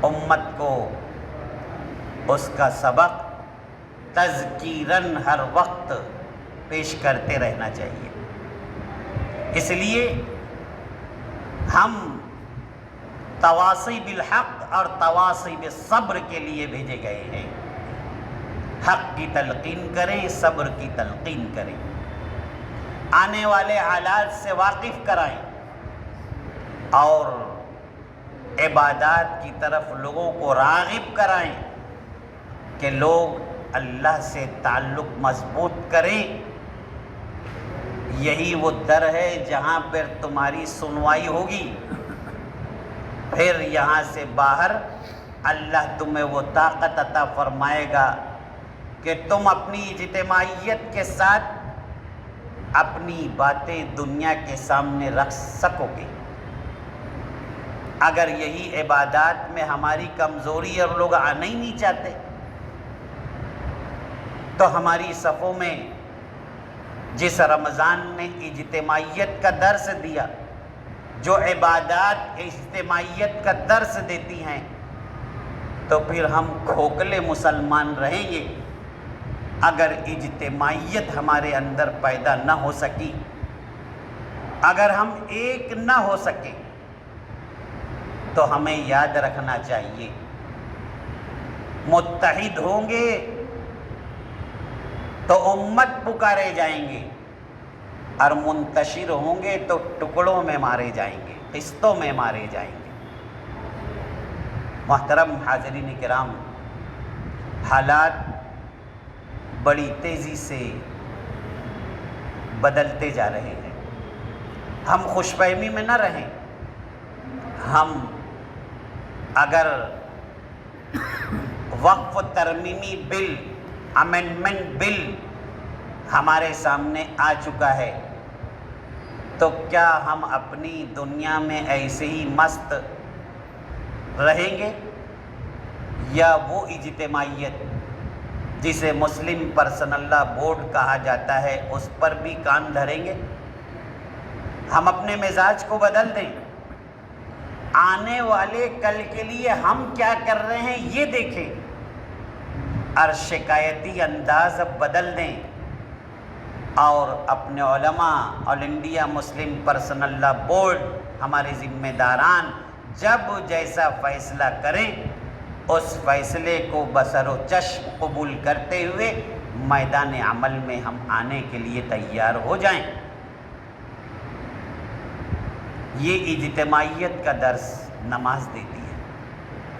امت کو اس کا سبق تذکیراً ہر وقت پیش کرتے رہنا چاہیے۔ اس لیے ہم تواصی بالحق اور تواصی بالصبر کے لیے بھیجے گئے ہیں۔ حق کی تلقین کریں، صبر کی تلقین کریں، آنے والے حالات سے واقف کرائیں اور عبادات کی طرف لوگوں کو راغب کرائیں کہ لوگ اللہ سے تعلق مضبوط کریں۔ یہی وہ در ہے جہاں پر تمہاری سنوائی ہوگی، پھر یہاں سے باہر اللہ تمہیں وہ طاقت عطا فرمائے گا کہ تم اپنی اجتماعیت کے ساتھ اپنی باتیں دنیا کے سامنے رکھ سکو گے۔ اگر یہی عبادات میں ہماری کمزوری اور لوگ آنا ہی نہیں چاہتے تو ہماری صفوں میں جس رمضان نے اجتماعیت کا درس دیا، جو عبادات اجتماعیت کا درس دیتی ہیں، تو پھر ہم کھوکھلے مسلمان رہیں گے اگر اجتماعیت ہمارے اندر پیدا نہ ہو سکی، اگر ہم ایک نہ ہو سکے۔ تو ہمیں یاد رکھنا چاہیے متحد ہوں گے تو امت پکارے جائیں گے، اور منتشر ہوں گے تو ٹکڑوں میں مارے جائیں گے، قسطوں میں مارے جائیں گے۔ محترم حاضرین کرام، حالات بڑی تیزی سے بدلتے جا رہے ہیں۔ ہم خوش فہمی میں نہ رہیں۔ ہم اگر وقف ترمیمی بل، امینڈمنٹ بل ہمارے سامنے آ چکا ہے تو کیا ہم اپنی دنیا میں ایسے ہی مست رہیں گے، یا وہ اجتماعیت جسے مسلم پرسنل لا بورڈ کہا جاتا ہے اس پر بھی کان دھریں گے؟ ہم اپنے مزاج کو بدل دیں، آنے والے کل کے لیے ہم کیا کر رہے ہیں یہ دیکھیں، اور شکایتی انداز بدل دیں، اور اپنے علماء، آل انڈیا مسلم پرسنل لا بورڈ، ہمارے ذمہ داران جب جیسا فیصلہ کریں اس فیصلے کو بسر و چشم قبول کرتے ہوئے میدان عمل میں ہم آنے کے لیے تیار ہو جائیں۔ یہ اجتماعیت کا درس نماز دیتی ہے۔